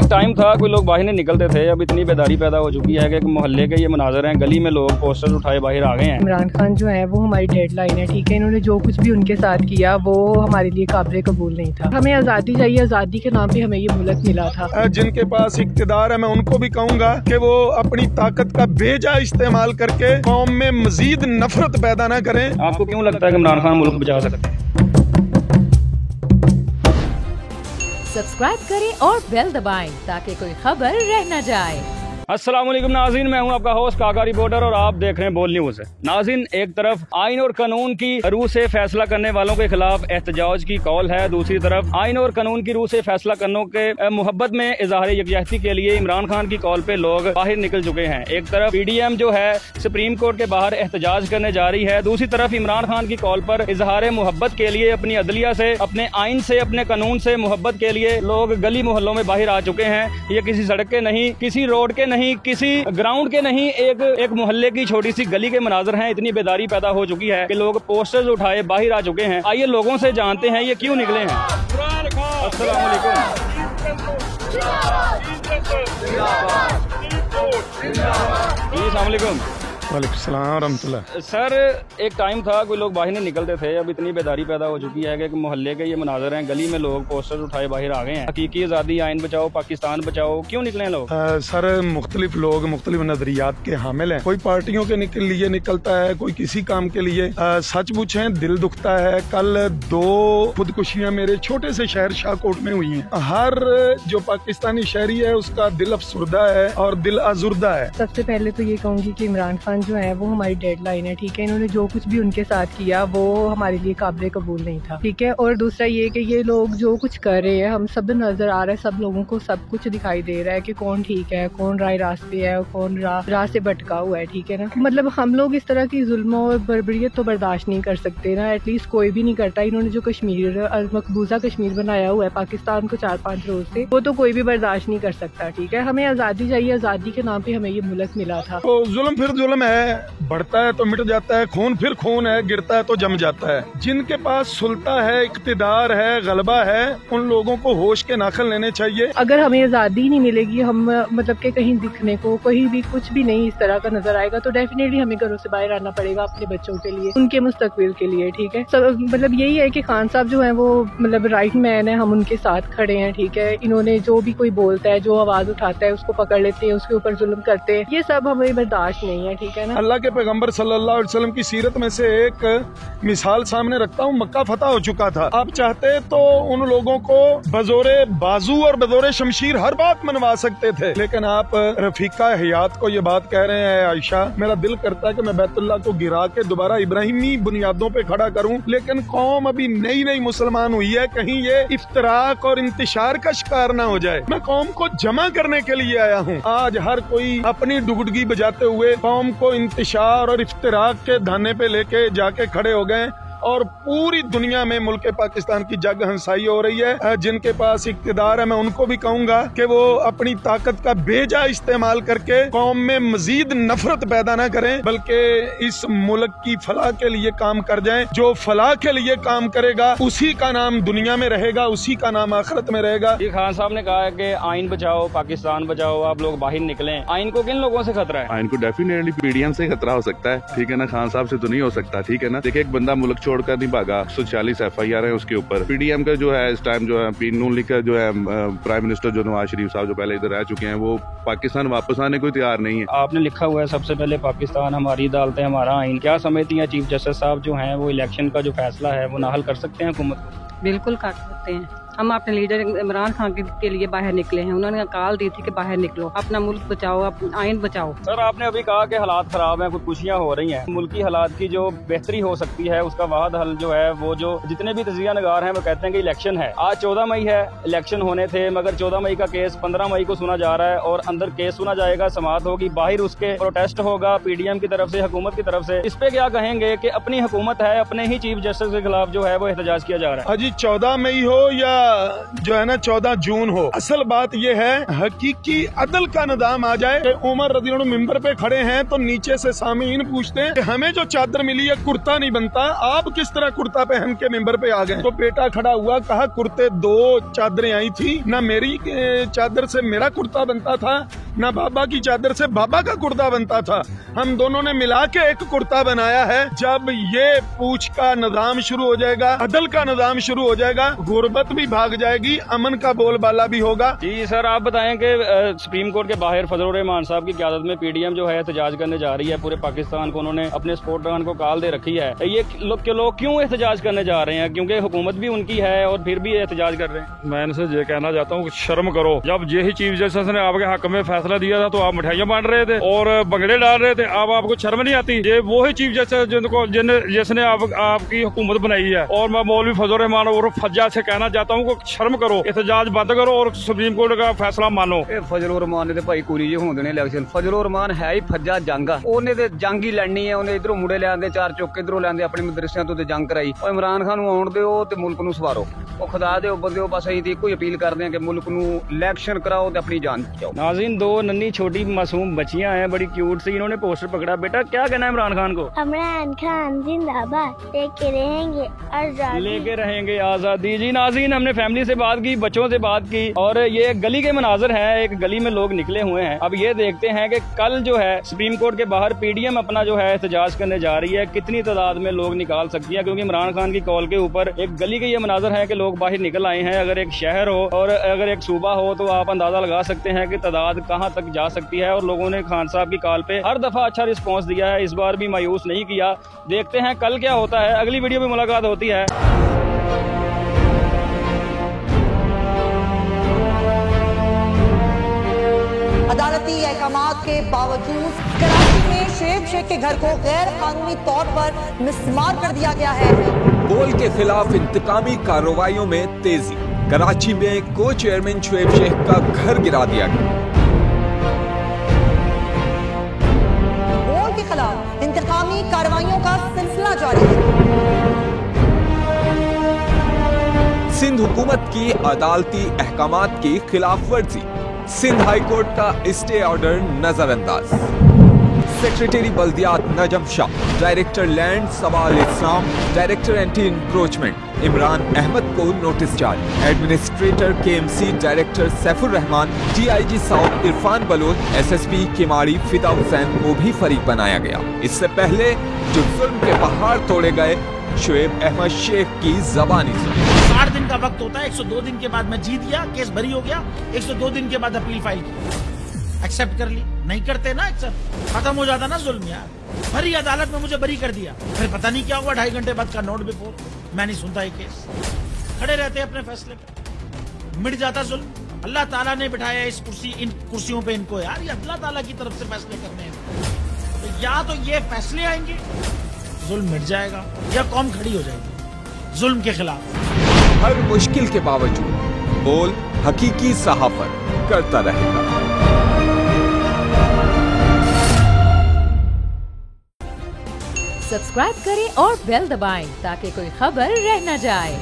एक टाइम था कोई लोग बाहर नहीं निकलते थे, अब इतनी बेदारी पैदा हो चुकी है कि मोहल्ले के ये मनाजर हैं, गली में लोग पोस्टर उठाए बाहर आ गए हैं। इमरान खान जो है वो हमारी डेडलाइन है, ठीक है। इन्होंने जो कुछ भी उनके साथ किया वो हमारे लिए काबिल कबूल नहीं था। हमें आज़ादी चाहिए, आज़ादी के नाम पे हमें ये मुल्क मिला था। जिनके पास इख्तिदार है मैं उनको भी कहूँगा कि वो अपनी ताकत का बेजा इस्तेमाल करके कौम में मजीद नफरत पैदा न करें। आपको क्यों लगता है कि इमरान खान मुल्क बचा सकते हैं? सब्सक्राइब करें और बेल दबाएं ताकि कोई खबर रह न जाए। अस्सलाम वालेकुम नाज़रीन, मैं हूं आपका होस्ट काका रिपोर्टर और आप देख रहे हैं बोल न्यूज़। नाज़रीन, एक तरफ आइन और कानून की रूह से फैसला करने वालों के खिलाफ एहतजाज की कॉल है, दूसरी तरफ आइन और कानून की रूह से फैसला करने के मोहब्बत में इजहार यकजहती के लिए इमरान खान की कॉल पे लोग बाहर निकल चुके हैं। एक तरफ PDM जो है सुप्रीम कोर्ट के बाहर एहतजाज करने जा रही है, दूसरी तरफ इमरान खान की कॉल पर इजहार मोहब्बत के लिए अपनी अदलिया से, अपने आइन से, अपने कानून से मोहब्बत के लिए लोग गली मोहल्लों में बाहर आ चुके हैं। ये किसी सड़क के नहीं, किसी रोड के नहीं, किसी ग्राउंड के नहीं, एक मोहल्ले की छोटी सी गली के मनाजर हैं। इतनी बेदारी पैदा हो चुकी है कि लोग पोस्टर्स उठाए बाहर आ चुके हैं। आइए लोगों से जानते हैं ये क्यों निकले हैं। अस्सलाम वालेकुम। अस्सलाम वालेकुम। वालेकुम सलाम रहमतुल्लाह। सर, एक टाइम था कोई लोग बाहर नहीं निकलते थे, अब इतनी बेदारी पैदा हो चुकी है कि मोहल्ले के ये मनाजर हैं, गली में लोग पोस्टर उठाए बाहर आ गए हैं। हकीकी आज़ादी, आइन बचाओ, पाकिस्तान बचाओ, क्यों निकले हैं लोग? सर, मुख्तलिफ लोग मुख्तलिफ नजरियात के हामिल हैं। कोई पार्टियों के लिए निकलता है, कोई किसी काम के लिए। सच पूछें दिल दुखता है। कल 2 खुदकुशियां मेरे छोटे से शहर शाहकोट में हुई हैं। हर जो पाकिस्तानी शहरी है उसका दिल अफसुर्दा है और दिल आजुर्दा है। सबसे पहले तो ये कहूँगी कि इमरान खान जो है वो हमारी डेडलाइन है, ठीक है। इन्होंने जो कुछ भी उनके साथ किया वो हमारे लिए काबिल कबूल नहीं था, ठीक है। और दूसरा ये कि ये लोग जो कुछ कर रहे हैं, हम सब नजर आ रहा है, सब लोगों को सब कुछ दिखाई दे रहा है कि कौन ठीक है, कौन राय रास्ते है, कौन राह से भटका हुआ है, ठीक है ना। मतलब हम लोग इस तरह की जुल्म और बर्बरियत तो बर्दाश्त नहीं कर सकते ना, एटलीस्ट कोई भी नहीं करता। इन्होंने जो कश्मीर, मकबूजा कश्मीर बनाया हुआ है पाकिस्तान को 4-5 रोज से, वो तो कोई भी बर्दाश्त नहीं कर सकता, ठीक है। हमें आज़ादी चाहिए, आज़ादी के नाम पे हमें ये मुल्क मिला था। तो जुल्म फिर जुल्म है, बढ़ता है तो मिट जाता है, खून फिर खून है, गिरता है तो जम जाता है। जिनके पास सुल्ता है, इख्तिदार है, गलबा है, उन लोगों को होश के नाखन लेने चाहिए। अगर हमें आज़ादी नहीं मिलेगी, हम मतलब कि कहीं दिखने को कहीं भी कुछ भी नहीं इस तरह का नजर आएगा, तो डेफिनेटली हमें घरों से बाहर आना पड़ेगा अपने बच्चों के लिए, उनके मुस्तकबिल के लिए, ठीक है। मतलब यही है कि खान साहब जो है वो मतलब राइट मैन है, हम उनके साथ खड़े हैं, ठीक है। इन्होंने जो भी कोई बोलता है, जो आवाज उठाता है, उसको पकड़ लेते हैं, उसके ऊपर जुल्म करते हैं, ये सब हमें बर्दाश्त नहीं है, ठीक है ना। अल्लाह के पैगंबर सल्लल्लाहु अलैहि वसल्लम की सीरत में से एक मिसाल सामने रखता हूँ। मक्का फतह हो चुका था। आप चाहते तो उन लोगों को बजोरे बाजू और बजोरे शमशीर हर बात मनवा सकते थे, लेकिन आप रफीका हयात को ये बात कह रहे हैं, आयशा, मेरा दिल करता है कि मैं बैतुल्लाह को गिरा के दोबारा इब्राहिमी बुनियादों पे खड़ा करूं, लेकिन कौम अभी नई नई मुसलमान हुई है, कहीं ये इफ्तराक और इंतशार का शिकार ना हो जाए। मैं कौम को जमा करने के लिए आया हूँ। आज हर कोई अपनी डुगडुगी बजाते हुए कौम को इंतशार और इफ्तिराक के धाने पे लेके जाके खड़े हो गए और पूरी दुनिया में मुल्क पाकिस्तान की जग हंसाई हो रही है। जिनके पास इख्तिदार है मैं उनको भी कहूँगा कि वो अपनी ताकत का बेजा इस्तेमाल करके कौम में मजीद नफरत पैदा न करें, बल्कि इस मुल्क की फलाह के लिए काम कर जाएं। जो फलाह के लिए काम करेगा उसी का नाम दुनिया में रहेगा, उसी का नाम आखिरत में रहेगा। खान साहब ने कहा है कि आइन बचाओ, पाकिस्तान बचाओ, आप लोग बाहर निकले। आइन को किन लोगों से खतरा है? आइन को डेफिनेटली PDM से खतरा हो सकता है, ठीक है ना। खान साहब से तो नहीं हो सकता, ठीक है ना। देखिए, एक बंदा मुल्क छोड़कर नहीं भागा, 146 FIR है उसके ऊपर। PDM का जो है इस टाइम जो है नून लीग का जो है प्राइम मिनिस्टर जो नवाज शरीफ साहब जो पहले इधर रह चुके हैं, वो पाकिस्तान वापस आने को तैयार नहीं है। आपने लिखा हुआ है सबसे पहले पाकिस्तान, हमारी अदालतें, हमारा आइन। क्या समझती हैं चीफ जस्टिस साहब जो हैं वो इलेक्शन का जो फैसला है वो नाहल कर सकते हैं हुकूमत को? बिल्कुल कर सकते हैं। हम अपने लीडर इमरान खान के लिए बाहर निकले हैं। उन्होंने कॉल दी थी कि बाहर निकलो, अपना मुल्क बचाओ, अपना आइन बचाओ। सर, आपने अभी कहा कि हालात खराब हैं, खुदकुशियां हो रही हैं। मुल्की हालात की जो बेहतरी हो सकती है उसका वाहद हल जो है वो जो जितने भी तजिया नगार हैं वो कहते हैं कि इलेक्शन है। आज 14 मई है, इलेक्शन होने थे, मगर 14 मई का केस 15 मई को सुना जा रहा है और अंदर केस सुना जाएगा, समाअत होगी, बाहर उसके प्रोटेस्ट होगा PDM की तरफ से, हुकूमत की तरफ से। इस पे क्या कहेंगे कि अपनी हुकूमत है, अपने ही चीफ जस्टिस के खिलाफ जो है वो एहतजाज किया जा रहा है? अजी 14 मई हो या जो है ना 14 जून हो। असल बात यह है हकीकी अदल का निज़ाम आ जाए कि उमर रज़ी अल्लाह मिंबर पे खड़े हैं तो नीचे से सामीन पूछते हैं कि हमें जो चादर मिली है कुर्ता नहीं बनता, आप किस तरह कुर्ता पहन के मिंबर पे आ गए। तो बेटा खड़ा हुआ, कहा कुर्ते 2 चादरें आई थी, ना मेरी चादर से मेरा कुर्ता बनता था, ना बाबा की चादर से बाबा का कुर्ता बनता था, हम दोनों ने मिला के एक कुर्ता बनाया है। जब ये पूछ का निज़ाम शुरू हो जाएगा, अदल का निज़ाम शुरू हो जाएगा, गुर्बत भी भाग जाएगी, अमन का बोलबाला भी होगा। जी सर, आप बताएं कि सुप्रीम कोर्ट के बाहर फजलुर रहमान साहब की क़यादत में पीडीएम जो है एहतजाज करने जा रही है। पूरे पाकिस्तान को उन्होंने अपने सपोर्ट रन को कॉल दे रखी है। ये लोग क्यों एहतजाज करने जा रहे हैं? क्योंकि हुकूमत भी उनकी है और फिर भी एहतजाज कर रहे हैं। मैं इनसे ये कहना चाहता हूँ शर्म करो। जब यही चीफ जस्टिस ने आपके हक में फैसला दिया था तो आप मिठाइयाँ बांट रहे थे और भंगड़े डाल रहे थे। अब आपको शर्म नहीं आती? ये वो ही चीफ जस्टिस जिसने आपकी हुकूमत बनाई है। और मैं मौलवी फजलुर रहमान और फज्जा से कहना चाहता हूँ शर्म करो, एहतजाज बंद करो और सुप्रीम कोर्ट का फैसला मानो। फजलुर रहमान ने भाई कुरी जी होंदे ने इलेक्शन। फजलुर रहमान है ही फज्जा जंग, ਉਹਨੇ ਤੇ ਜੰਗ ਹੀ ਲੜਨੀ ਹੈ। ਉਹਨੇ ਇਧਰੋਂ ਮੁੰਡੇ ਲਿਆਂਦੇ 4 ਚੁੱਕ ਇਧਰੋਂ ਲਿਆਂਦੇ ਆਪਣੇ ਮਦਰਸਿਆਂ ਤੋਂ ਤੇ ਜੰਗ ਕਰਾਈ। ਉਹ ਇਮਰਾਨ ਖਾਨ ਨੂੰ ਆਉਣ ਦਿਓ ਤੇ ਮੁਲਕ ਨੂੰ ਸਵਾਰੋ। ਉਹ ਖੁਦਾ ਦੇ ਉੱਪਰ ਦਿਓ। बस ਅਸੀਂ ਤੇ ਇੱਕੋ ਹੀ ਅਪੀਲ ਕਰਦੇ ਹਾਂ ਕਿ ਮੁਲਕ ਨੂੰ ਇਲੈਕਸ਼ਨ कराओ ਤੇ अपनी जान बचाओ। नाज़रीन, 2 नन्ही छोटी मासूम बच्चियां हैं, बड़ी क्यूट सी। इन्होंने पोस्टर पकड़ा। बेटा क्या कहना है इमरान खान को? इमरान खान जिंदाबाद, लेके रहेंगे आजादी, लेके रहेंगे आजादी। जी नाज़रीन, हमने फैमिली से बात की, बच्चों से बात की और ये गली के मनाजर हैं। एक गली में लोग निकले हुए हैं। अब ये देखते हैं कि कल जो है सुप्रीम कोर्ट के बाहर पीडीएम अपना जो है एहतजाज करने जा रही है, कितनी तादाद में लोग निकाल सकती है। क्योंकि इमरान खान की कॉल के ऊपर एक गली के ये मनाजर है कि लोग बाहर निकल आए हैं। अगर एक शहर हो और अगर एक सूबा हो तो आप अंदाजा लगा सकते हैं कि तादाद कहां तक जा सकती है। और लोगों ने खान साहब की कॉल पे हर दफा अच्छा रिस्पॉन्स दिया है, इस बार भी मायूस नहीं किया। देखते हैं कल क्या होता है। अगली वीडियो में मुलाकात होती है। अदालती अहकामात के बावजूद कराची में शोएब शेख के घर को गैर कानूनी तौर पर मिसमार कर दिया गया है। बोल के खिलाफ इंतकामी कार्रवाइयों में तेजी। कराची में को चेयरमैन शोएब शेख का घर गिरा दिया गया। बोल के खिलाफ इंतकामी कार्रवाइयों का सिलसिला जारी है। सिंध हुकूमत की अदालती अहकामात की खिलाफ वर्जी। सिंध हाई कोर्ट का स्टे ऑर्डर नजरअंदाज। सेक्रेटरी बल्दियात Najam Shah, director land Sawal Islam, director anti encroachment Imran Ahmed को नोटिस जारी। Administrator KMC director Saifur Rahman, DIG south Irfan Baloch, SSP Keamari Fida Hussain को भी फरीक बनाया गया। इससे पहले जो जुल्म के पहाड़ तोड़े गए, शोएब अहमद शेख की जबानी सुनी। 60 दिन का वक्त होता है। 102 दिन के बाद मैं जीत गया, केस भरी हो गया। 102 दिन के बाद अपील फाइल की, एक्सेप्ट कर ली। नहीं करते ना एक्सेप्ट, खत्म हो जाता ना जुल्म यार। भरी अदालत में मुझे बरी कर दिया, फिर पता नहीं क्या हुआ। 2.5 घंटे बाद का नोट बिफोर, मैं नहीं सुनता ये केस। खड़े रहते अपने फैसले पे, मिट जाता जुल्म। अल्लाह ताला ने बिठाया इस इन कुर्सियों पे इनको यार। ये अल्लाह ताला की तरफ से फैसले करने हैं। तो या तो ये फैसले आएंगे, जुल्म मिट जाएगा, या कौम खड़ी हो जाएगी जुल्म के खिलाफ। हर मुश्किल के बावजूद बोल हकीकी सहाफत करता रहेगा। सब्सक्राइब करें और बेल दबाएं ताकि कोई खबर रह न जाए।